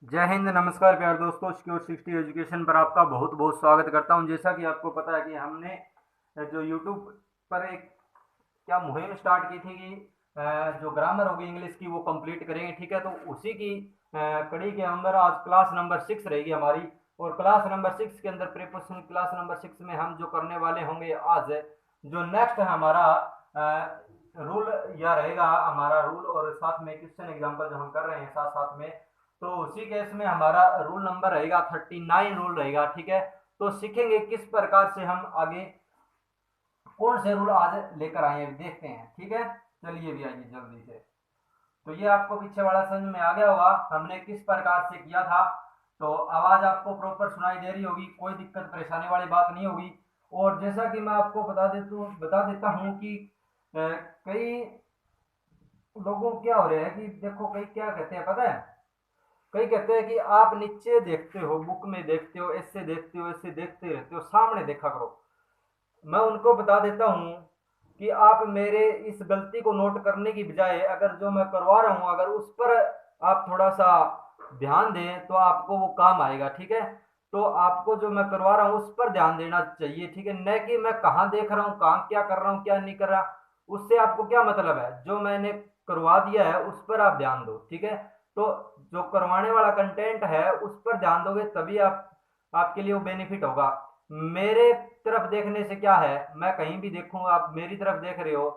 जय हिंद, नमस्कार प्यार दोस्तों। सिक्योर 60 एजुकेशन पर आपका बहुत बहुत स्वागत करता हूं। जैसा कि आपको पता है कि हमने जो यूट्यूब पर एक क्या मुहिम स्टार्ट की थी कि जो ग्रामर होगी इंग्लिश की वो कंप्लीट करेंगे, ठीक है। तो उसी की कड़ी के अंदर आज क्लास नंबर 6 रहेगी हमारी। और क्लास नंबर 6 के अंदर प्रीपोजिशन क्लास नंबर 6 में हम जो करने वाले होंगे आज, जो नेक्स्ट है हमारा रूल, या रहेगा हमारा रूल और साथ में क्वेश्चन एग्जाम्पल जो हम कर रहे हैं साथ साथ में। तो उसी केस में हमारा रूल नंबर रहेगा 39 रूल रहेगा, ठीक है। तो सीखेंगे किस प्रकार से हम आगे कौन से रूल आज लेकर आए हैं, देखते हैं, ठीक है। चलिए भी आइए जल्दी से। तो ये आपको पीछे वाला समझ में आ गया होगा हमने किस प्रकार से किया था। तो आवाज आपको प्रॉपर सुनाई दे रही होगी, कोई दिक्कत परेशानी वाली बात नहीं होगी। और जैसा कि मैं आपको बता देता हूँ कि कई लोगों को क्या हो रहा है कि देखो, कई क्या कहते हैं पता है। कई कहते हैं कि आप नीचे देखते हो, बुक में देखते हो, ऐसे देखते हो, ऐसे देखते रहते हो, सामने देखा करो। मैं उनको बता देता हूँ कि आप मेरे इस गलती को नोट करने की बजाय अगर जो मैं करवा रहा हूँ अगर उस पर आप थोड़ा सा ध्यान दें तो आपको वो काम आएगा, ठीक है। तो आपको जो मैं करवा रहा हूँ उस पर ध्यान देना चाहिए, ठीक है। न कि मैं कहाँ देख रहा हूँ, कहाँ क्या कर रहा हूँ, क्या नहीं कर रहा। उससे आपको क्या मतलब है, जो मैंने करवा दिया है उस पर आप ध्यान दो, ठीक है। तो जो करवाने वाला कंटेंट है उस पर ध्यान दोगे तभी आप आपके लिए वो बेनिफिट होगा। मेरे तरफ देखने से क्या है, मैं कहीं भी देखूं आप मेरी तरफ देख रहे हो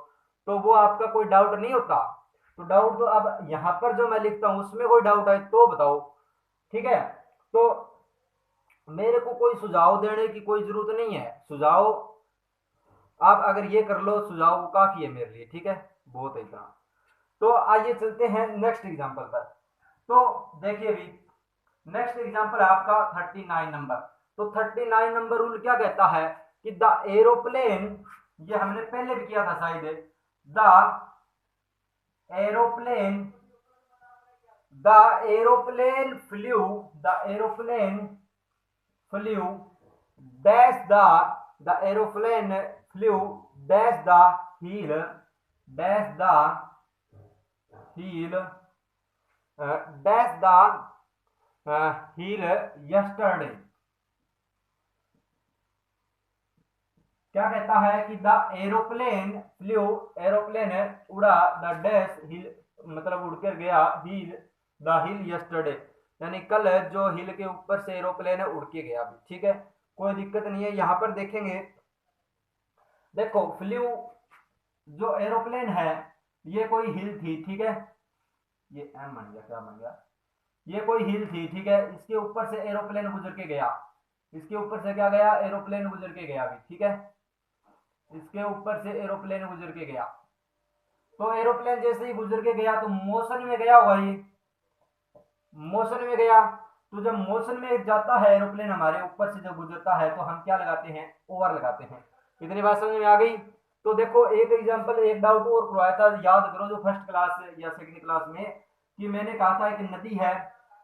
तो वो आपका कोई डाउट नहीं होता। तो डाउट तो अब यहाँ पर जो मैं लिखता हूँ उसमें कोई डाउट है तो बताओ, ठीक है। तो मेरे को कोई सुझाव देने की कोई जरूरत नहीं है। सुझाव आप अगर ये कर लो, सुझाव वो काफी है मेरे लिए, ठीक है। बहुत है इतना। तो आइए चलते हैं नेक्स्ट एग्जांपल पर। तो देखिए अभी नेक्स्ट एग्जांपल है आपका 39 नंबर। तो 39 नंबर रूल क्या कहता है कि द एरोप्लेन, ये हमने पहले भी किया था शायद, the aeroplane the aeroplane flu the aeroplane flu dash the aeroplane flu dash the hill dash the hill dash the hill yesterday. क्या कहता है कि द एरोप्लेन फ्लू, एरोप्लेन है उड़ा, द डैश हिल मतलब उड़कर गया, हिल द हिल यस्टरडे, यानी कल जो हिल के ऊपर से एरोप्लेन है उड़ के गया भी, ठीक है। कोई दिक्कत नहीं है। यहाँ पर देखेंगे, देखो फ्लू जो एरोप्लेन है ये कोई हिल थी, ठीक है। ये एम बन गया, क्या बन गया, ये कोई हिल थी, ठीक है। इसके ऊपर से एरोप्लेन गुजर के गया, इसके ऊपर से क्या गया, एरोप्लेन गुजर के गया भी, ठीक है। इसके ऊपर से एरोप्लेन गुजर के गया। तो एरोप्लेन जैसे ही गुजर के गया तो मोशन में गया होगा, ये मोशन में गया। तो जब मोशन में जाता है एरोप्लेन, हमारे ऊपर से जब गुजरता है तो हम क्या लगाते हैं, ओवर लगाते हैं। इतनी बात समझ में आ गई। तो देखो एक एग्जांपल, एक डाउट और करवाया था, याद करो, जो फर्स्ट क्लास या सेकंड क्लास में, कि मैंने कहा था कि नदी है,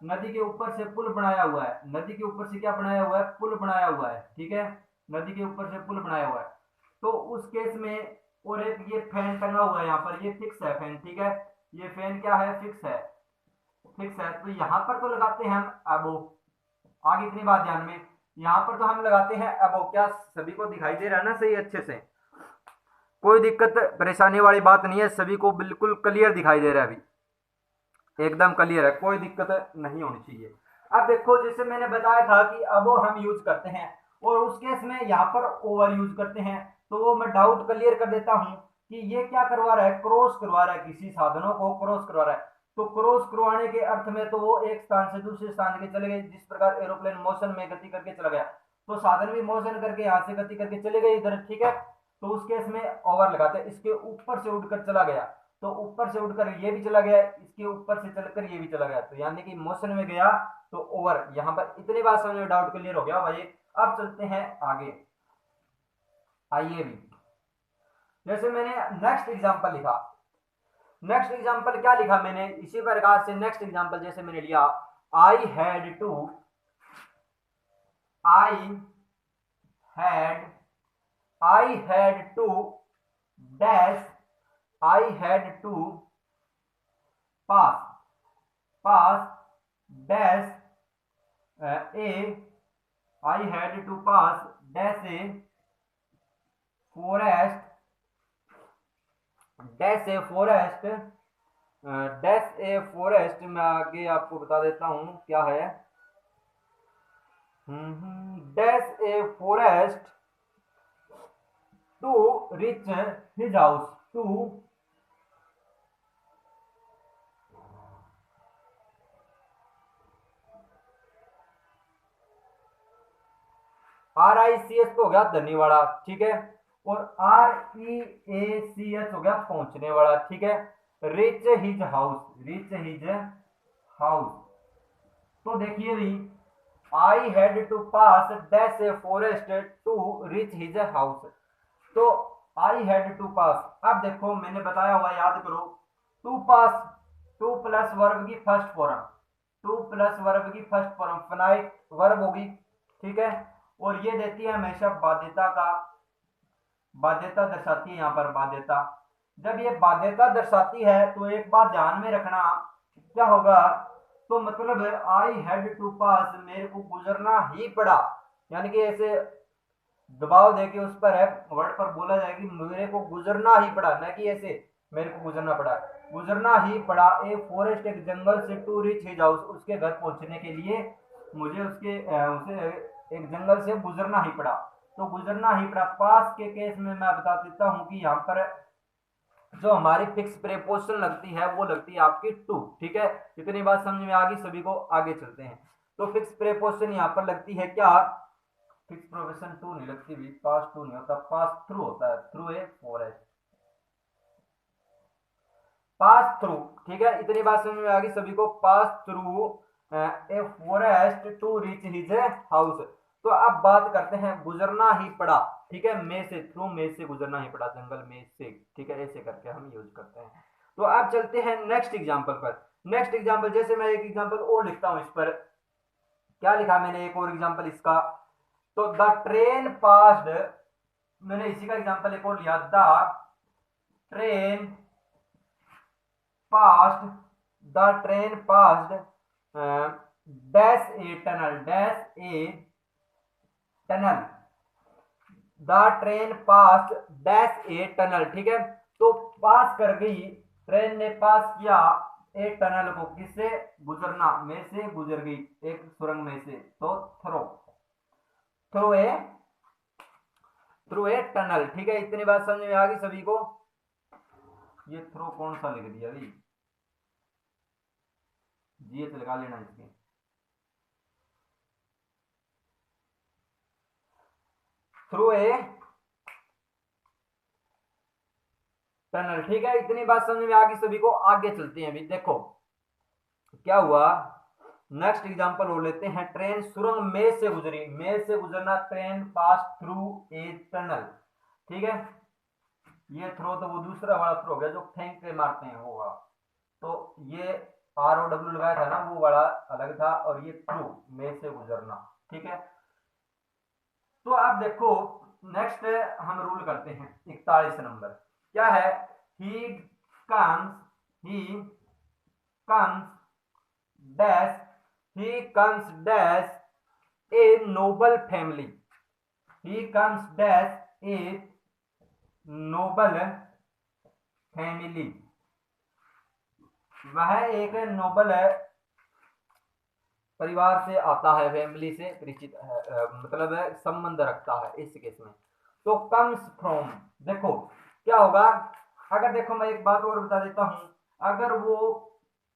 नदी के ऊपर से पुल बनाया हुआ है, नदी के ऊपर से क्या बनाया हुआ है, पुल बनाया हुआ है, ठीक है। नदी के ऊपर से पुल बनाया हुआ है। तो उस केस में, और एक ये फैन टंगा हुआ है यहाँ पर, ये फिक्स है फैन, ठीक है। ये फैन क्या है, फिक्स है, फिक्स है। तो यहाँ पर तो लगाते हैं हम अबो। आगे इतनी बात ध्यान में, यहाँ पर तो हम लगाते हैं अबो। क्या सभी को दिखाई दे रहा है ना सही अच्छे से, कोई दिक्कत परेशानी वाली बात नहीं है, सभी को बिल्कुल क्लियर दिखाई दे रहा है अभी, एकदम क्लियर है, कोई दिक्कत नहीं होनी चाहिए। अब देखो जैसे मैंने बताया था कि अबो हम यूज करते हैं और उस केस में यहाँ पर ओवर यूज करते हैं। तो वो मैं डाउट क्लियर कर देता हूँ कि ये क्या करवा रहा है, क्रॉस करवा रहा है, किसी साधनों को क्रॉस करवा रहा है। तो क्रॉस करवाने के अर्थ में तो वो एक स्थान से दूसरे स्थान के चले गए, जिस प्रकार एरोप्लेन मोशन में गति करके चला गया तो साधन भी मोशन करके यहाँ से गति करके चले गए इधर, ठीक है। तो उस केस में ओवर लगाते हैं। इसके ऊपर से उड़कर चला गया तो ऊपर से उड़कर ये भी चला गया, इसके ऊपर से चलकर ये भी चला गया, तो यानी कि मोशन में गया तो ओवर। यहां पर इतनी बात समझ में, डाउट क्लियर हो गया भाई। अब चलते हैं आगे, आइए भी। जैसे मैंने नेक्स्ट एग्जांपल लिखा, नेक्स्ट एग्जांपल क्या लिखा मैंने, इसी प्रकार से नेक्स्ट एग्जांपल जैसे मैंने लिया, I had to, I had I had to dash, I had to pass, pass dash I had to pass dash a forest dash a forest dash a forest. मैं आगे आपको बता देता हूं क्या है। Dash a forest to reach his house. To RICH तो हो गया धरने वाला, ठीक है, और REACH हो गया पहुंचने वाला, ठीक है। Reach his house, reach his house. तो देखिए भी I had to pass dash a forest to reach his house. तो आई हैड टू पास, अब देखो मैंने बताया हुआ याद करो, to pass, to plus verb की first form, to plus verb की फर्स्ट फॉर्म फिनाइट वर्ब होगी, ठीक है, और ये देती है हमेशा बाध्यता का, बाध्यता दर्शाती है यहाँ पर बाध्यता। जब ये बाध्यता दर्शाती है तो एक बात ध्यान में रखना, क्या होगा, तो मतलब आई हैड टू पास, मेरे को गुजरना ही पड़ा, यानी कि ऐसे दबाव देके उस पर है वर्ड पर बोला जाए कि मेरे को गुजरना ही पड़ा, न कि ऐसे मेरे को गुजरना पड़ा, गुजरना ही पड़ा। ए फॉरेस्ट, एक जंगल से, टू रीच हिज हाउस, उसके घर पहुंचने के लिए मुझे उसे एक जंगल से गुजरना ही पड़ा। तो गुजरना ही पड़ा पास के केस में मैं बता देता हूं कि यहाँ पर जो हमारी फिक्स प्रीपोजिशन लगती है वो लगती है आपकी टू, ठीक है। इतनी बात समझ में आ गई सभी को, आगे चलते हैं। तो फिक्स प्रीपोजिशन यहाँ पर लगती है क्या, फिक्स प्रीपोजिशन टू नहीं लगती भी, पास टू नहीं होता, पास थ्रू होता है, through a forest, pass through, ठीक है। इतनी बात समझ में आ गई सभी को, pass through a forest to reach his house. तो अब बात करते हैं गुजरना ही पड़ा, ठीक है, में से, थ्रू में से गुजरना ही पड़ा, जंगल में से, ठीक है, ऐसे करके हम यूज करते हैं। तो अब चलते हैं नेक्स्ट एग्जांपल पर। नेक्स्ट एग्जांपल, जैसे मैं एक एग्जांपल और लिखता हूं इस पर, क्या लिखा मैंने एक और एग्जांपल इसका, तो द ट्रेन पास्ड, मैंने इसी का एग्जांपल एक और लिया, the train passed, the train passed dash a tunnel, dash a tunnel, the train pass dash A tunnel, ठीक है। तो पास कर गई, ट्रेन ने पास किया ए टनल को, किससे, गुजरना, में से गुजर गई, एक सुरंग में से, तो throw, through a, through a tunnel, ठीक है। इतनी बात समझ में आ गई सभी को। ये थ्रो कौन सा लिख दिया भाई, जी तो लगा लेना इसके, थ्रू ए टनल, ठीक है। इतनी बात समझ में आ गई सभी को, आगे चलते हैं। अभी देखो क्या हुआ, नेक्स्ट एग्जांपल हो लेते हैं। ट्रेन सुरंग में से गुजरी, में से गुजरना, train pass through a tunnel, ठीक है। ये थ्रो तो वो दूसरा वाला थ्रो हो गया जो फेंक के मारते हैं वो वाला, तो ये ROW लगाया था ना वो वाला अलग था, और ये थ्रू में से गुजरना, ठीक है। तो आप देखो नेक्स्ट हम रूल करते हैं 41 नंबर, क्या है, he comes dash, he comes dash a noble family, he comes dash a noble family, वह एक नोबल परिवार से आता है, फैमिली से परिचित है, मतलब संबंध रखता है इस केस में। तो कम्स फ्रॉम, देखो क्या होगा, अगर देखो मैं एक बात और बता देता हूं, अगर वो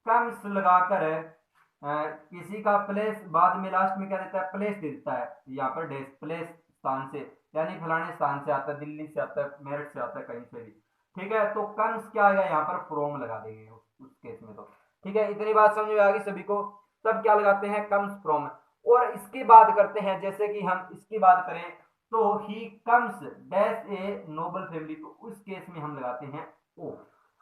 कम्स लगाकर किसी का प्लेस बाद में लास्ट में क्या देता है, प्लेस दे देता है, यहाँ पर डेस, प्लेस स्थान से, यानी फलाने स्थान से आता है, दिल्ली से आता है, मेरठ से आता है, कहीं से भी, ठीक है। तो कम्स क्या आएगा यहाँ पर, फ्रॉम लगा देंगे उस केस में, तो ठीक है। इतनी बात समझ में आ गई सभी को, तब क्या लगाते हैं, कम्स फ्रॉम। और इसकी बात करते हैं, जैसे कि हम इसकी बात करें तो he comes dash a noble family, तो उस केस में हम लगाते हैं ओ।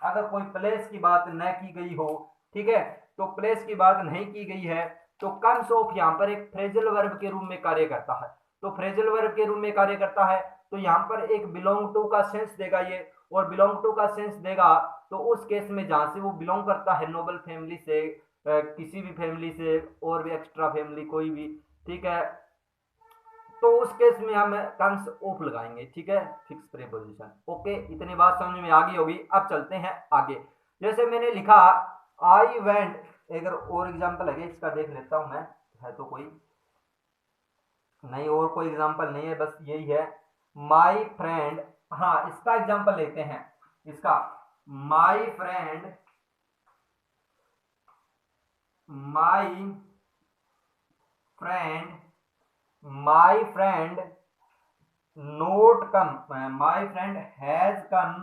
अगर कोई प्लेस की बात न की गई हो, ठीक है, तो प्लेस की बात नहीं की गई है, तो कम्स ऑफ यहाँ पर एक फ्रेजल वर्ब के रूप में कार्य करता है। तो फ्रेजल वर्ब के रूप में कार्य करता है, तो यहाँ पर एक बिलोंग टू का सेंस देगा ये, और बिलोंग टू का सेंस देगा तो उस केस में जहां से वो बिलोंग करता है नोबल फैमिली से, किसी भी फैमिली से, और भी एक्स्ट्रा फैमिली कोई भी, ठीक है, तो उस केस में हम कम्स ऑफ लगाएंगे, ठीक है, फिक्स प्रीपोजिशन। ओके, इतनी बात समझ में आ गई होगी। अब चलते हैं आगे। जैसे मैंने लिखा आई वेंट, अगर और एग्जांपल है इसका देख लेता हूं मैं, है तो कोई नहीं, और कोई एग्जांपल नहीं है, बस यही है माई फ्रेंड। हाँ, इसका एग्जांपल लेते हैं, इसका my friend, my friend, my friend note come, my friend has come,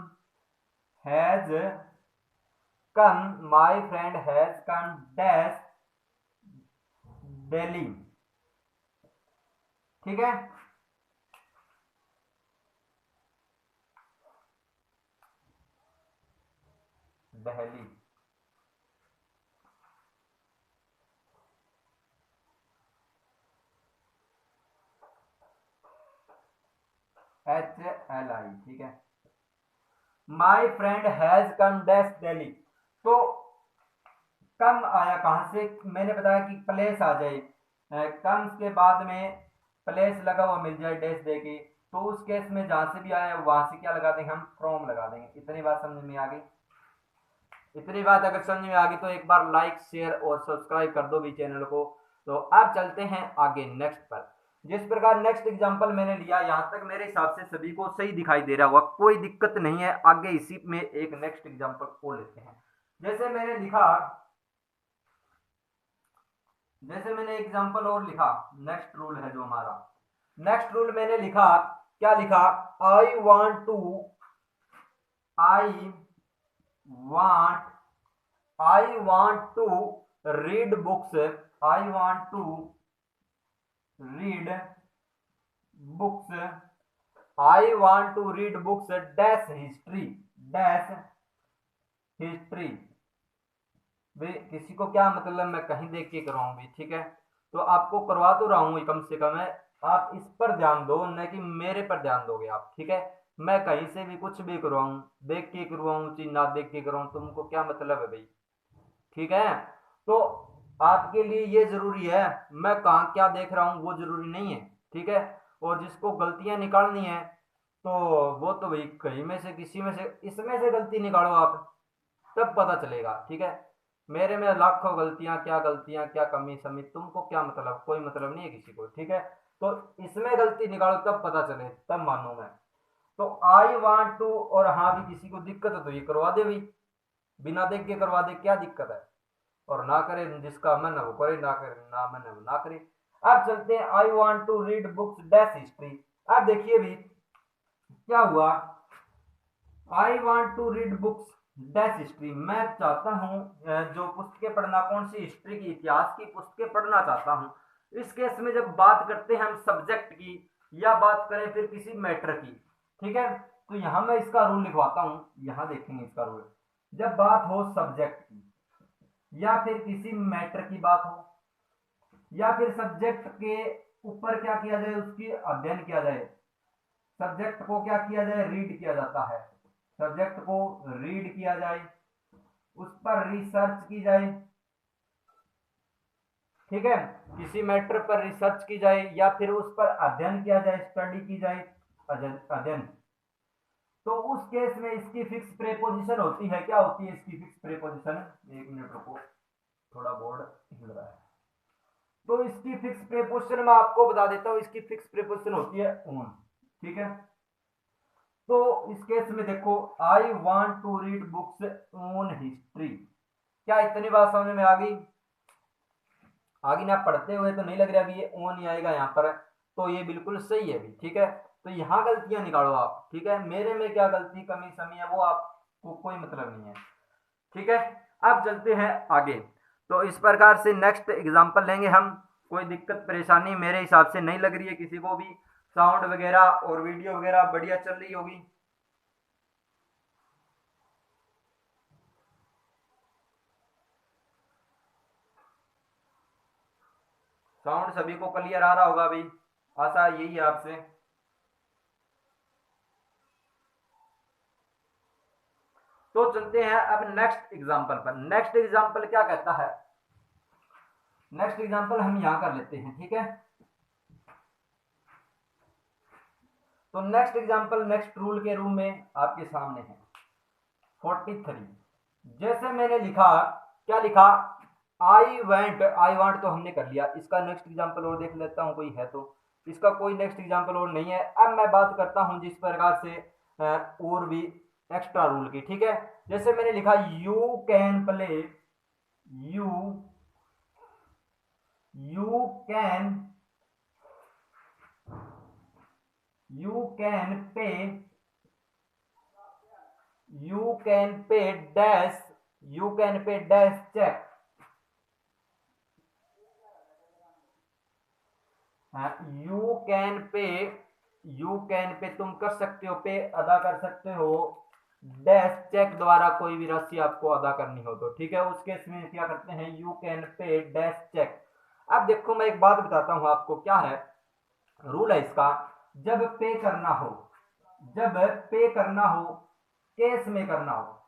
has come, my friend has come dash Delhi, ठीक है। दिल्ली, HLI, ठीक है। My friend has come dash Delhi, तो कम आया कहां से, मैंने बताया कि प्लेस आ जाए, कम के बाद में प्लेस लगा हुआ मिल जाए डैश दे के, तो उस केस में जहां से भी आया वहां से क्या लगा देंगे हम, फ्रॉम लगा देंगे। इतनी बात समझ में आ गई। इतनी बात अगर समझ में आ गई तो एक बार लाइक शेयर और सब्सक्राइब कर दो भी चैनल को। तो अब चलते हैं आगे नेक्स्ट पर। जिस प्रकार नेक्स्ट एग्जांपल मैंने लिया, यहां तक मेरे हिसाब से सभी को सही दिखाई दे रहा होगा, कोई दिक्कत नहीं है। आगे इसी में एक नेक्स्ट एग्जांपल को लेते हैं। जैसे मैंने लिखा, जैसे मैंने एग्जांपल और लिखा, नेक्स्ट रूल है जो हमारा, नेक्स्ट रूल मैंने लिखा, क्या लिखा, I want to, I want, I want to read books, I want to read books, I want to read books dash history, dash history. वे किसी को क्या मतलब, मैं कहीं देख के करवाऊं भी, ठीक है, तो आपको करवा तो रहा हूं कम से कम है, आप इस पर ध्यान दो, न कि मेरे पर ध्यान दोगे आप, ठीक है। मैं कहीं से भी कुछ भी करवाऊं, देख के करवाऊं चीज ना देख के करवाऊं, तुमको क्या मतलब है भाई, ठीक है। तो आपके लिए ये जरूरी है, मैं कहाँ क्या देख रहा हूँ वो जरूरी नहीं है, ठीक है। और जिसको गलतियां निकालनी है तो वो तो भाई कहीं में से किसी में से इसमें से गलती निकालो आप, तब पता चलेगा, ठीक है। मेरे में लाखों गलतियां क्या कमी समी, तुमको क्या मतलब, कोई मतलब नहीं है किसी को, ठीक है। तो इसमें गलती निकालो तब पता चले, तब मानू मैं। तो आई वांट टू, और हाँ भी किसी को दिक्कत है तो ये करवा दे भाई, बिना देख के करवा दे, क्या दिक्कत है। और ना करे, जिसका मन है वो करे, ना करे, ना मन है वो ना करे। अब चलते हैं, I want to read books dash history. अब देखिए भी क्या हुआ, I want to read books dash history, मैं चाहता हूं जो पुस्तकें पढ़ना, कौन सी, हिस्ट्री की, इतिहास की पुस्तकें पढ़ना चाहता हूं। इस केस में जब बात करते हैं हम सब्जेक्ट की, या बात करें फिर किसी मैटर की, ठीक है, तो यहां मैं इसका रूल लिखवाता हूं, यहां देखेंगे इसका रूल। जब बात हो सब्जेक्ट की, या फिर किसी मैटर की बात हो, या फिर सब्जेक्ट के ऊपर क्या किया जाए, उसकी अध्ययन किया जाए, सब्जेक्ट को क्या किया जाए, रीड किया जाता है, सब्जेक्ट को रीड किया जाए, उस पर रिसर्च की जाए, ठीक है, किसी मैटर पर रिसर्च की जाए, या फिर उस पर अध्ययन किया जाए, स्टडी की जाए, अध्ययन, तो उस केस में इसकी फिक्स प्रेपोजिशन होती है, क्या होती है इसकी फिक्स प्रेपोजिशन, एक मिनट रुको, थोड़ा बोर्ड हिल रहा है। तो इसकी फिक्स प्रेपोजिशन मैं आपको बता देता हूं, इसकी फिक्स प्रेपोजिशन होती है ऑन, ठीक है। तो इस केस में देखो, I want to read books on history, क्या इतनी बात समझ में आ गई, आगे ना, पढ़ते हुए तो नहीं लग रहा अभी ये ऑन ही आएगा यहाँ पर, तो ये बिल्कुल सही है भी, ठीक है। तो यहाँ गलतियां निकालो आप, ठीक है, मेरे में क्या गलती कमी समी है वो आपको कोई मतलब नहीं है, ठीक है। अब चलते हैं आगे। तो इस प्रकार से नेक्स्ट एग्जांपल लेंगे हम, कोई दिक्कत परेशानी मेरे हिसाब से नहीं लग रही है किसी को भी, साउंड वगैरह और वीडियो वगैरह बढ़िया चल रही होगी। साउंड सभी को क्लियर आ रहा होगा भाई, आशा यही है आपसे। तो चलते हैं अब नेक्स्ट एग्जांपल पर। नेक्स्ट एग्जांपल क्या कहता है, नेक्स्ट एग्जांपल हम यहां कर लेते हैं, ठीक है। तो नेक्स्ट एग्जांपल नेक्स्ट रूल के रूम में आपके सामने है 43। जैसे मैंने लिखा, क्या लिखा, आई वांट तो हमने कर लिया। इसका नेक्स्ट एग्जांपल और देख लेता हूं, कोई है तो। इसका कोई नेक्स्ट एग्जांपल और नहीं है। अब मैं बात करता हूं जिस प्रकार से और भी एक्स्ट्रा रूल की, ठीक है। जैसे मैंने लिखा you can play, you can pay, dash, check. You can pay तुम कर सकते हो, पे अदा कर सकते हो, डैश चेक द्वारा कोई भी राशि आपको अदा करनी हो तो, ठीक है। उस केस में क्या करते हैं, you can pay dash check. अब देखो मैं एक बात बताता हूं आपको, क्या है रूल है इसका। जब पे करना हो, केस में करना हो,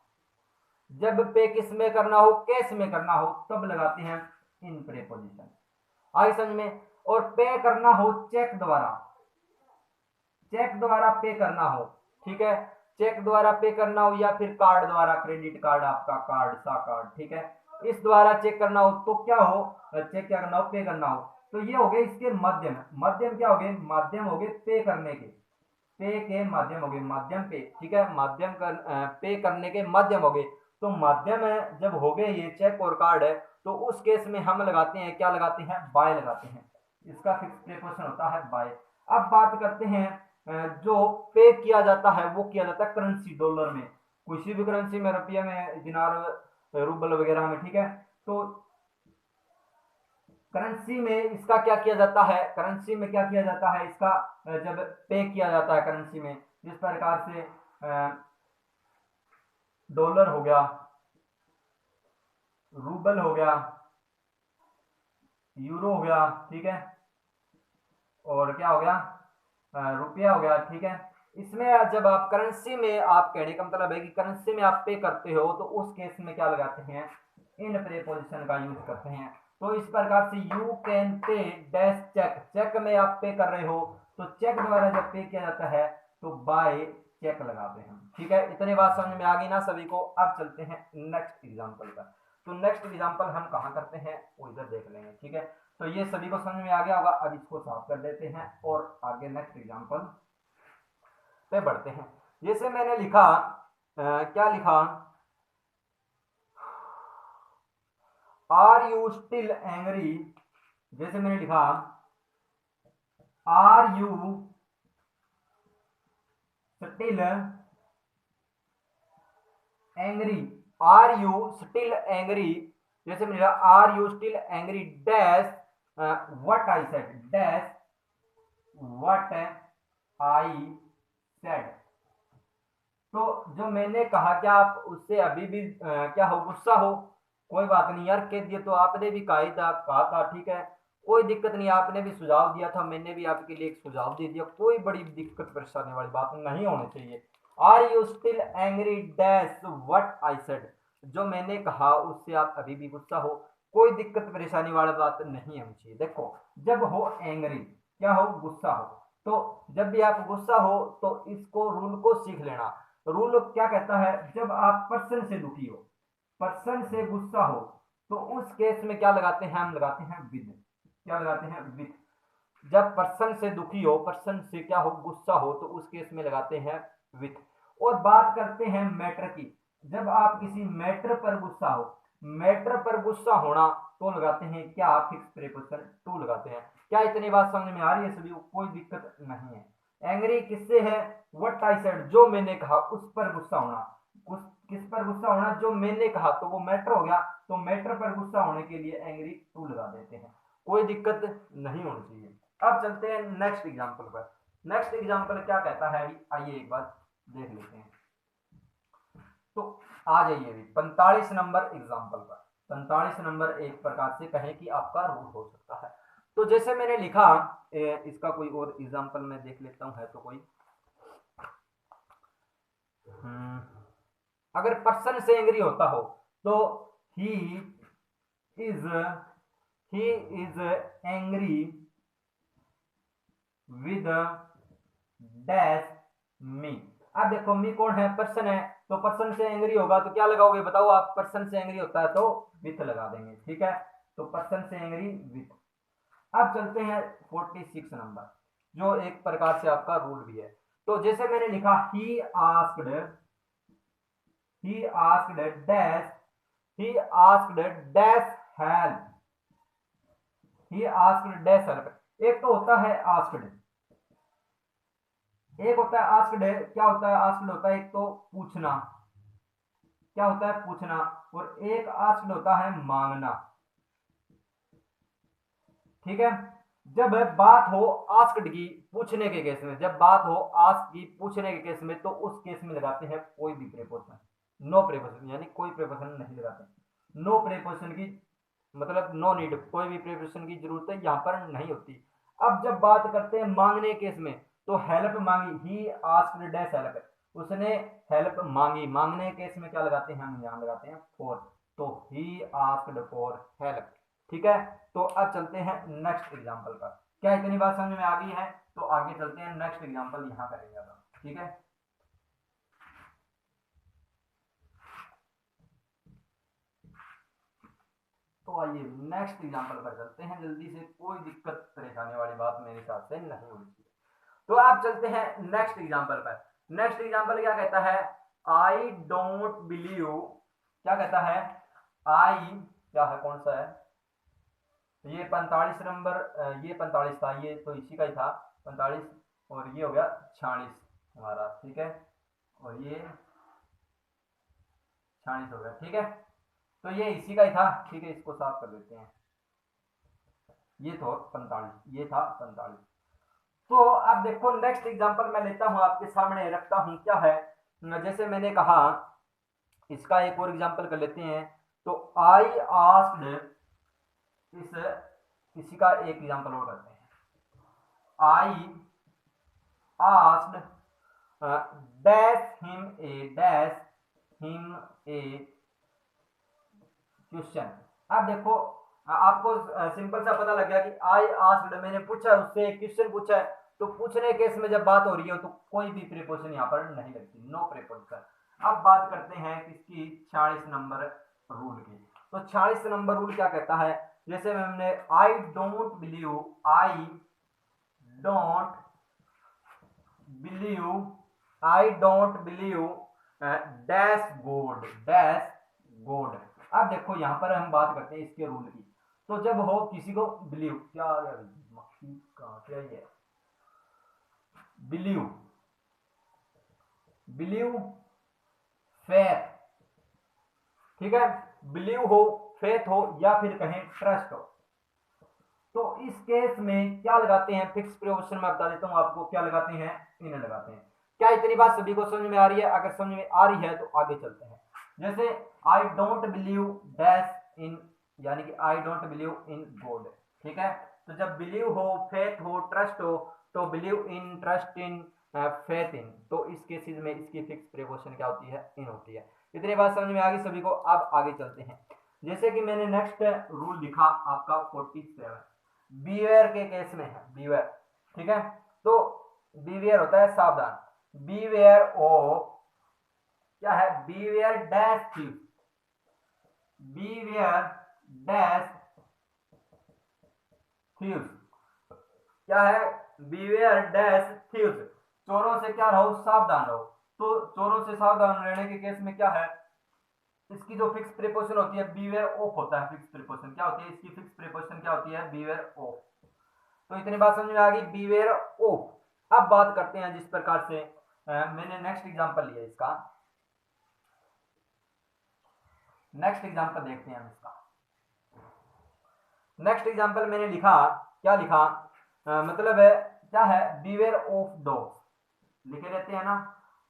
जब पे किस में करना हो, केस में करना हो, तब लगाते हैं इन प्रीपोजिशन। आई समझ में। और पे करना हो चेक द्वारा, पे करना हो, ठीक है, चेक द्वारा पे करना हो या फिर कार्ड द्वारा, क्रेडिट कार्ड, आपका कार्ड, सा कार्ड, ठीक है, इस द्वारा चेक करना हो तो क्या हो, चेक क्या करना हो, पे करना हो। तो ये हो गए इसके माध्यम। क्या हो गए, माध्यम हो गए पे करने के, पे के माध्यम हो गए, माध्यम पे, ठीक है, माध्यम कर पे करने के माध्यम हो गए। तो माध्यम है जब हो गए ये चेक और कार्ड है, तो उस केस में हम लगाते हैं, क्या लगाते हैं, बाय लगाते हैं। इसका फिक्स प्रीपोजिशन होता है बाय। अब बात करते हैं जो पे किया जाता है वो किया जाता है करेंसी, डॉलर में, किसी भी करेंसी में, रुपये में, दिनार, रूबल वगैरह में, ठीक है। तो करेंसी में इसका क्या किया जाता है, करेंसी में क्या किया जाता है इसका, जब पे किया जाता है करेंसी में, जिस प्रकार से डॉलर हो गया, रूबल हो गया, यूरो हो गया, ठीक है, और क्या हो गया, रुपया हो गया, ठीक है। इसमें जब आप करेंसी में, आप कहने का मतलब है कि करेंसी में आप पे करते हो, तो उस केस में क्या लगाते हैं, इन प्रीपोजिशन का यूज करते हैं। तो इस प्रकार से you can pay dash check, check में आप पे कर रहे हो, तो चेक द्वारा जब पे किया जाता है तो बाय चेक लगाते हैं, ठीक है। इतनी बात समझ में आ गई ना सभी को। अब चलते हैं नेक्स्ट एग्जांपल पर। तो नेक्स्ट एग्जांपल हम कहाँ करते हैं वो इधर देख लेंगे, ठीक है। तो ये सभी को समझ में आ गया होगा। अब इसको साफ कर देते हैं और आगे नेक्स्ट एग्जांपल पे बढ़ते हैं। जैसे मैंने लिखा, क्या लिखा, आर यू स्टिल एंग्री। जैसे मैंने लिखा are you still angry, are you still angry. जैसे मैंने लिखा are you still angry dash what I said, dash what I said. तो जो मैंने कहा, क्या आप उससे अभी भी क्या हो, गुस्सा हो, कोई बात नहीं यार, कह दिया तो आपने भी कहा था, ठीक है, कोई दिक्कत नहीं, आपने भी सुझाव दिया था, मैंने भी आपके लिए एक सुझाव दे दिया, कोई बड़ी दिक्कत परेशानी वाली बात नहीं होनी चाहिए। Are you still angry dash what I said, जो मैंने कहा उससे आप अभी भी गुस्सा हो, कोई दिक्कत परेशानी वाली बात नहीं होनी चाहिए। देखो जब हो एंग्री, क्या हो, गुस्सा हो, तो जब भी आप गुस्सा हो तो इसको रूल को सीख लेना। रूल क्या कहता है, जब आप पर्सन से दुखी हो, पर्सन से गुस्सा हो, तो उस केस में क्या लगाते हैं, हम लगाते हैं विद। क्या लगाते हैं, विद। जब पर्सन से दुखी हो, पर्सन से क्या हो, गुस्सा हो, तो उस केस में लगाते हैं विथ। और बात करते हैं मैटर की, जब आप किसी मैटर पर गुस्सा हो, मैटर पर गुस्सा होना, तो लगाते हैं क्या, फिक्स प्रीपोजिशन टू लगाते हैं। क्या इतनी बात समझ में आ रही है सभी को, कोई दिक्कत नहीं है। एंग्री किससे है, व्हाट आई सेड, जो मैंने कहा उस पर गुस्सा होना, किस पर गुस्सा होना, जो मैंने कहा, तो वो मैटर हो गया, तो मैटर पर गुस्सा होने के लिए एंग्री टू लगा देते हैं, कोई दिक्कत नहीं होनी चाहिए। अब चलते हैं नेक्स्ट एग्जांपल पर। नेक्स्ट एग्जांपल क्या कहता है, आइए एक बार देख लेते हैं। तो आ जाइए भी 45 नंबर एग्जांपल पर। 45 नंबर एक प्रकार से कहें कि आपका रूल हो सकता है। तो जैसे मैंने लिखा, इसका कोई और एग्जांपल मैं देख लेता हूं, है तो कोई, अगर पर्सन से एंग्री होता हो तो he is angry with dash मी। अब देखो मी कौन है, पर्सन है, तो पर्सन से एंग्री होगा तो क्या लगाओगे बताओ आप, पर्सन से एंग्री होता है तो विथ लगा देंगे, ठीक है, तो पर्सन से एंग्री विथ। अब चलते हैं 46 नंबर, जो एक प्रकार से आपका रूल भी है। तो जैसे मैंने लिखा he asked dash, he asked dash help, he asked dash help. एक तो होता है आस्क्ड, एक होता है आस्क्ड, क्या होता है आस्क्ड होता है एक तो पूछना, क्या होता है पूछना, और एक आस्क्ड होता है मांगना, ठीक है। जब बात हो आस्क्ड की पूछने के केस में, जब बात हो आस्क की पूछने के केस में, तो उस केस में लगाते हैं कोई भी प्रीपोजिशन, नो प्रीपोजिशन, यानी कोई प्रीपोजिशन नहीं लगाते। नो प्रीपोजिशन की मतलब नो नीड, कोई भी प्रीपोजिशन की जरूरत है यहाँ पर नहीं होती। अब जब बात करते हैं मांगने केस में, तो हेल्प मांगी, ही आस्क्ड डैश हेल्प, उसने हेल्प मांगी, मांगने केस में क्या लगाते हैं हम, यहाँ लगाते हैं फॉर, तो ही आस्क्ड फॉर हेल्प, ठीक है। तो अब चलते हैं नेक्स्ट एग्जांपल पर। क्या इतनी बात समझ में आ गई है? तो आगे चलते हैं, नेक्स्ट एग्जांपल यहां करेंगे अब, ठीक है। तो आइए नेक्स्ट एग्जांपल पर चलते हैं जल्दी से, कोई दिक्कत परेशानी वाली बात मेरे हिसाब से नहीं होनी चाहिए। तो आप चलते हैं नेक्स्ट एग्जांपल पर। नेक्स्ट एग्जांपल क्या कहता है, आई डोंट बिलीव, क्या कहता है, आई क्या है, कौन सा है ये 45 नंबर, ये 45 था, ये तो इसी का ही था 45, और ये हो गया 46 हमारा, ठीक है, और ये 46 हो गया, ठीक है। तो ये इसी का ही था, ठीक है, इसको साफ कर देते हैं, ये तो 45, ये था 45। तो अब देखो नेक्स्ट एग्जांपल मैं लेता हूं आपके सामने रखता हूं, क्या है, जैसे मैंने कहा, इसका एक और एग्जांपल कर लेते हैं। तो आई आस्क्ड, इसी का एक एग्जांपल और करते हैं, I asked dash him a question. अब देखो आपको सिंपल सा पता लग गया कि आई आस्क्ड, मैंने पूछा, उससे एक क्वेश्चन पूछा है, तो पूछने केस में जब बात हो रही हो तो कोई भी प्रीपोजिशन यहाँ पर नहीं लगती, नो प्रीपोजिशन। अब बात करते हैं किसकी, 46 नंबर रूल की। तो 46 नंबर रूल क्या कहता है, जैसे हमने I don't believe, I don't believe, I don't believe dash God, dash God. अब देखो यहां पर हम बात करते हैं इसके रूल की। तो जब हो किसी को बिलीव, क्या मक्खी कहां क्या है, बिलीव, बिलीव फेथ, ठीक है, बिलीव हो, फेथ हो, या फिर कहें ट्रस्ट हो, तो इस केस में क्या लगाते हैं, फिक्स प्रीपोजिशन में बता देता हूं आपको, क्या लगाते हैं, इन लगाते हैं। क्या इतनी बात सभी को समझ में आ रही है? अगर समझ में आ रही है तो आगे चलते हैं। जैसे I don't believe dash in, यानी कि I don't believe in God, ठीक है। तो जब बिलीव हो, फेथ हो, ट्रस्ट हो, तो believe in, trust in, faith in, तो इस केसेस में इसकी फिक्स प्रीपोजिशन क्या होती है, इन होती है। इतनी बात समझ में आ गई सभी को? अब आगे चलते हैं। जैसे कि मैंने नेक्स्ट रूल लिखा आपका 47, बीवेयर के केस में है, बीवेयर, ठीक है। तो बीवेयर होता है सावधान, बीवेयर ओ, क्या है, beware dash thief, beware dash thief, क्या है, बीवेयर डैश थीव, चोरों से क्या रहो, सावधान रहो। तो चोरों से सावधान रहने के केस में क्या है, इसकी जो फिक्स प्रीपोजिशन होती है बीवेयर ऑफ होता है, फिक्स प्रीपोजिशन क्या होती है, इसकी फिक्स प्रीपोजिशन क्या होती है, बीवेयर ऑफ। तो इतनी बात समझ में आ गई, बीवेयर ऑफ। अब बात करते हैं जिस प्रकार से मैंने नेक्स्ट एग्जांपल लिया इसका, नेक्स्ट एग्जांपल देखते हैं हम इसका। नेक्स्ट एग्जांपल मैंने लिखा, क्या लिखा, मतलब है क्या है, बीवेयर ऑफ डॉग्स, लिखे रहते हैं ना,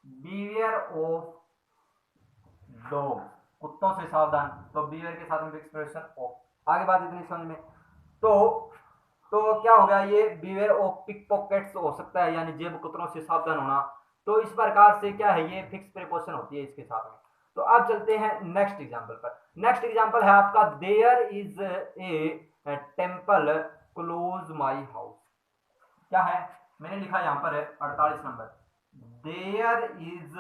बीवेयर ऑफ डॉग, कुत्तों से सावधान, तो बीवेयर के साथ में फिक्स प्रीपोजिशन ऑफ। आगे बात इतनी समझ में। तो क्या हो गया, ये बीवेयर ऑफ पिक पॉकेट्स हो सकता है, यानी जेब कतरों से सावधान होना। तो इस प्रकार से क्या है, ये फिक्स प्रीपोजिशन होती है इसके साथ में। तो अब चलते हैं नेक्स्ट एग्जांपल पर। नेक्स्ट एग्जांपल है आपका, there is a temple close my house, क्या है, मैंने लिखा यहाँ पर है 48 number, there is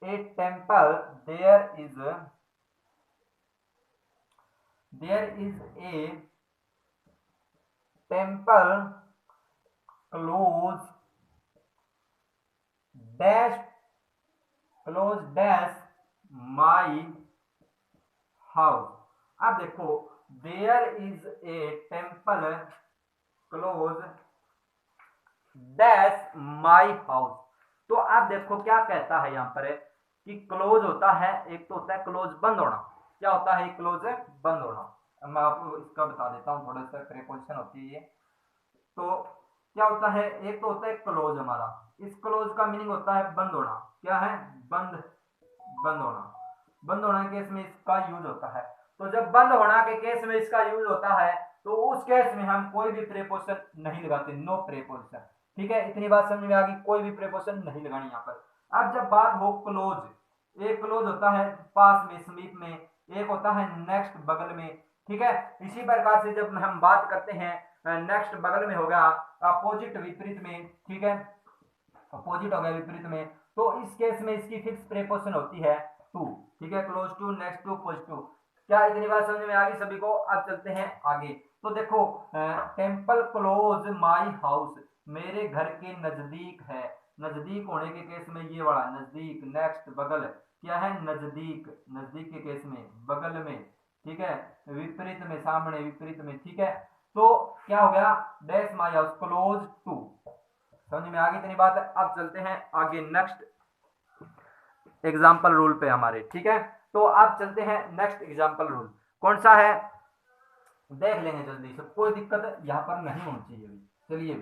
a temple, there is a temple close dash my house. अब देखो, there is a temple close dash my house. तो आप देखो क्या कहता है यहाँ पर है कि क्लोज होता है, एक तो होता है क्लोज बंद होना, क्या होता है क्लोज बंद होना। मैं आपको इसका बता देता हूँ, थोड़ा सा प्रीपोजिशन होती है ये। तो क्या होता है, एक तो होता है क्लोज हमारा, इस क्लोज का मीनिंग होता है बंद होना, क्या है, बंद होना। बंद होना के केस में इसका यूज होता है। तो जब बंद होना के केस में इसका यूज होता है तो उस केस में हम कोई भी प्रीपोजिशन नहीं लगाते, नो प्रीपोजिशन। ठीक है, इतनी बात समझ में आ गई, कोई भी प्रीपोजिशन नहीं लगानी यहाँ पर। अब जब बात हो क्लोज, एक क्लोज होता है पास में, समीप में, एक होता है नेक्स्ट, बगल में। ठीक है, इसी प्रकार से जब हम बात करते हैं नेक्स्ट, बगल में होगा, अपोजिट, विपरीत में। ठीक है, अपोजिट हो गया विपरीत में, तो इस केस में इसकी फिक्स प्रीपोजिशन होती है टू। ठीक है, close to, next to, positive. क्या इतनी बात समझ में आ गई सभी को? अब चलते हैं आगे। तो देखो, टेम्पल क्लोज माई हाउस, मेरे घर के नजदीक है। नजदीक होने के केस में ये वाला नजदीक, नेक्स्ट, बगल, क्या है, नजदीक, नजदीक के केस में, बगल में। ठीक है, विपरीत में, सामने, विपरीत में। ठीक है, तो क्या हो गया, dash my house close to. समझ में आ गई इतनी बात है? अब चलते हैं आगे नेक्स्ट एग्जाम्पल रूल पे हमारे। ठीक है, तो अब चलते हैं नेक्स्ट एग्जाम्पल रूल, कौन सा है देख लेंगे जल्दी से, कोई दिक्कत यहाँ पर नहीं होनी चाहिए भी। चलिए,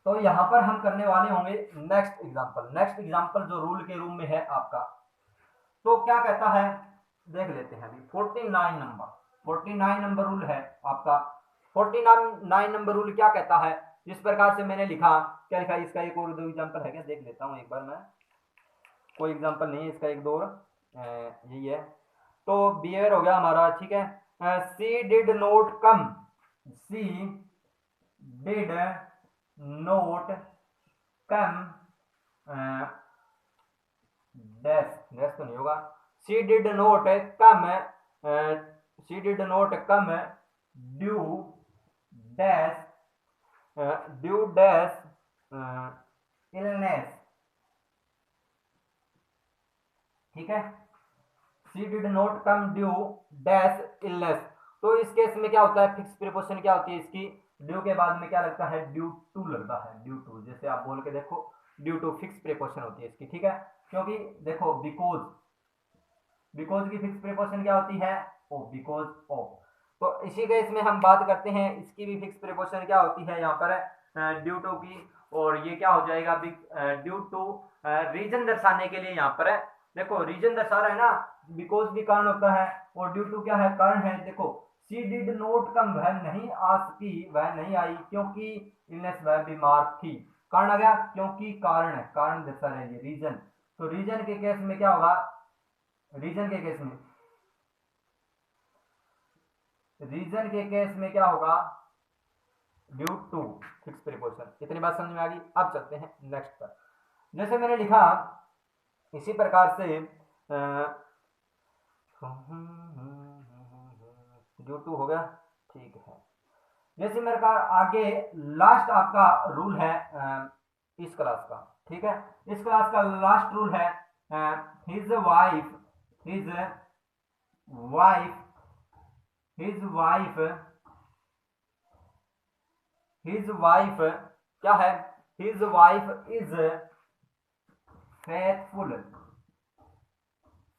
तो यहाँ पर हम करने वाले होंगे नेक्स्ट एग्जाम्पल। नेक्स्ट एग्जाम्पल जो रूल के रूम में है आपका, तो क्या कहता है देख लेते हैं अभी। 49 नंबर रूल है आपका। 49 नंबर रूल क्या कहता है, जिस प्रकार से मैंने लिखा, क्या लिखा, इसका एक और दो एग्जाम्पल है क्या, देख लेता हूँ एक बार मैं। कोई एग्जाम्पल नहीं है इसका, एक दो यही है। तो बिहेवियर हो गया हमारा। ठीक है, she did not come, she did not come, dash, dash तो नहीं होगा, she did not come, she did not come due dash, due dash illness. ठीक है, she did not come due dash illness. तो इस केस में क्या होता है, फिक्स प्रीपोजिशन क्या होती है इसकी, ड्यू के बाद में क्या लगता है, ड्यू टू लगता है, ड्यू टू। जैसे आप बोल के देखो, ड्यू टू फिक्स प्रीपोजिशन होती है इसकी। ठीक है, क्योंकि देखो बिकॉज, बिकॉज की फिक्स प्रीपोजिशन क्या होती है, ओ, बिकॉज ऑफ। तो इसी केस में हम बात करते हैं, इसकी भी फिक्स प्रीपोजिशन क्या होती है यहाँ पर, ड्यू टू की। और ये क्या हो जाएगा, ड्यू टू रीजन दर्शाने के लिए यहाँ पर है। देखो रीजन दर्शा रहा है ना, बिकॉज भी कारण होता है और ड्यू टू क्या है, कारण है। देखो, सी डिड नोट कम, वह नहीं आ सकी, वह नहीं आई क्योंकि इलनेस, वह बीमार थी। कारण आ गया, क्योंकि कारण है, कारण दर्शा रहे हैं, रीजन। तो रीजन के केस में क्या होगा, रीजन के केस में, रीजन के केस में क्या होगा, ड्यू टू फिक्स प्रीपोजिशन। इतनी बात समझ में आ गई। अब चलते हैं नेक्स्ट पर। जैसे मैंने लिखा इसी प्रकार से ड्यू टू हो गया। ठीक है, जैसे मेरे का आगे लास्ट आपका रूल है इस क्लास का। ठीक है, इस क्लास का लास्ट रूल है, his wife, his wife, his wife, his wife क्या है, his wife is faithful,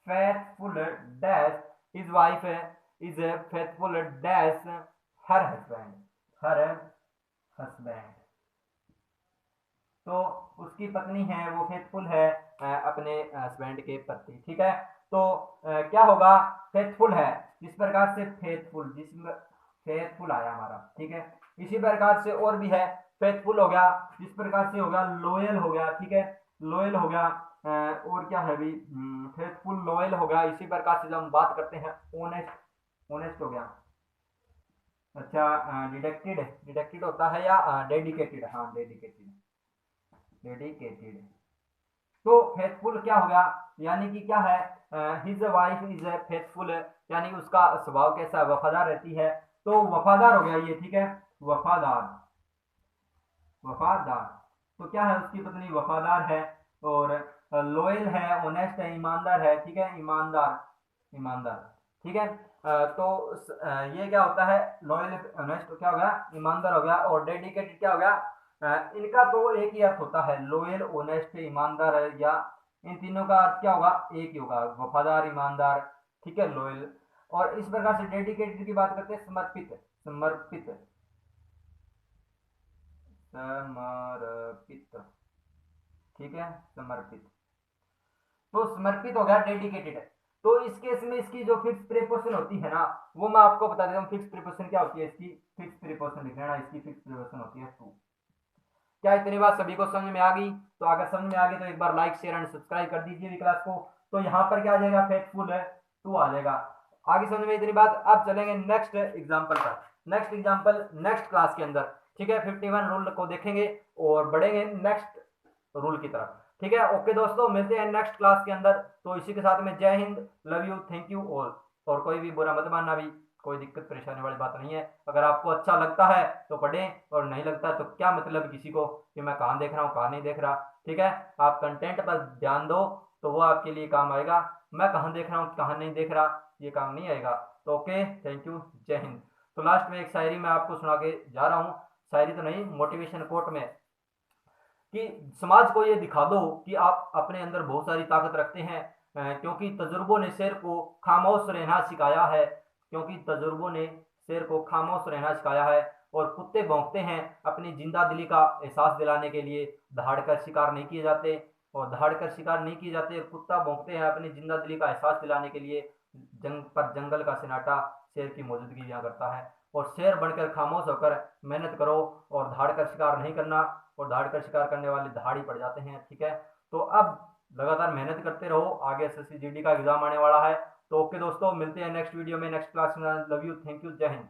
faithful dash, his wife is faithful dash her husband, her husband। तो उसकी पत्नी है वो फेथफुल है अपने हस्बैंड के प्रति। ठीक है, तो क्या होगा, फेथफुल है, जिस प्रकार से फेथफुल, जिसमें फेथफुल आया हमारा। ठीक है, इसी प्रकार से और भी है, फेथफुल हो गया, जिस प्रकार से हो गया, लॉयल हो गया। ठीक है, लॉयल हो गया, और क्या है भी, फेथफुल, लॉयल हो गया। इसी प्रकार से जब हम बात करते हैं ऑनेस्ट, ऑनेस्ट हो गया। अच्छा, डिडक्टेड, डिडक्टेड होता है या डेडिकेटेड? हाँ, डेडिकेटेड, डेडिकेटेड। तो फेथफुल क्या हो गया, यानी कि क्या है, हिज वाइफ इज फेथफुल, यानी उसका स्वभाव कैसा है, वफादार रहती है। तो वफादार हो गया ये, ठीक है, वफादार, वफादार। तो क्या है, उसकी पत्नी वफादार है। और लॉयल है, ऑनेस्ट है, ईमानदार है, ठीक है, ईमानदार, ईमानदार, ठीक है। तो ये क्या होता है, लॉयल, ऑनेस्ट क्या हो गया, ईमानदार हो गया। और डेडिकेटेड क्या हो गया, इनका तो एक ही अर्थ होता है, लॉयल, ऑनेस्ट, ईमानदार है, या इन तीनों का अर्थ क्या होगा, एक ही होगा, वफादार, ईमानदार, ठीक है, लॉयल। और इस प्रकार से डेडिकेटेड की बात करते हैं, समर्पित, समर्पित, समर्पित, ठीक है, समर्पित। तो समर्पित हो गया, डेडिकेटेड है। तो इस केस में इसकी जो फिक्स प्रीपोजिशन होती है ना, वो मैं आपको बता देता हूँ। फिक्स प्रीपोजिशन क्या होती है इसकी, फिक्स प्रीपोजिशन लिख लेना, इसकी फिक्स प्रीपोजिशन होती है टू। क्या इतनी बात सभी को समझ में आ गई? तो अगर समझ में आ गई तो एक बार लाइक, शेयर एंड सब्सक्राइब कर दीजिए क्लास को। तो यहाँ पर क्या आ जाएगा, फेथफुल है, टू आ जाएगा। आगे समझ में इतनी बात। अब चलेंगे नेक्स्ट एग्जाम्पल पर, नेक्स्ट एग्जाम्पल नेक्स्ट क्लास के अंदर, ठीक है। 51 रूल को देखेंगे और बढ़ेंगे नेक्स्ट रूल की तरफ, ठीक है। ओके दोस्तों, मिलते हैं नेक्स्ट क्लास के अंदर। तो इसी के साथ में जय Hind, love you, thank you all. और कोई भी बुरा मत मानना, भी कोई दिक्कत परेशानी वाली बात नहीं है। अगर आपको अच्छा लगता है तो पढ़ें, और नहीं लगता तो क्या मतलब किसी को कि मैं कहाँ देख रहा हूँ कहाँ नहीं देख रहा, ठीक है। आप कंटेंट पर ध्यान दो तो वो आपके लिए काम आएगा। मैं कहाँ देख रहा हूँ कहाँ नहीं देख रहा, ये काम नहीं आएगा। तो ओके, थैंक यू, जय हिंद। तो लास्ट में एक शायरी मैं आपको सुना के जा रहा हूँ, शायरी तो नहीं, मोटिवेशन कोट में, कि समाज को ये दिखा दो कि आप अपने अंदर बहुत सारी ताकत रखते हैं, क्योंकि तजुर्बों ने शेर को खामोश रहना सिखाया है, क्योंकि तजुर्बों ने शेर को खामोश रहना सिखाया है। और कुत्ते भौंकते हैं अपनी जिंदा दिली का एहसास दिलाने के लिए, दहाड़ कर शिकार नहीं किए जाते, और दहाड़ कर शिकार नहीं किए जाते। कुत्ता भौंकते हैं अपनी जिंदा दिली का एहसास दिलाने के लिए, जंगल का सन्नाटा शेर की मौजूदगी यहाँ करता है। और शेर बनकर खामोश होकर मेहनत करो, और दहाड़ कर शिकार नहीं करना, और दहाड़ कर शिकार करने वाले दहाड़ ही पड़ जाते हैं, ठीक है। तो अब लगातार मेहनत करते रहो, आगे एसएससी जीडी का एग्जाम आने वाला है। तो ओके दोस्तों, मिलते हैं नेक्स्ट वीडियो में, नेक्स्ट क्लास में। लव यू, थैंक यू, जय हिंद।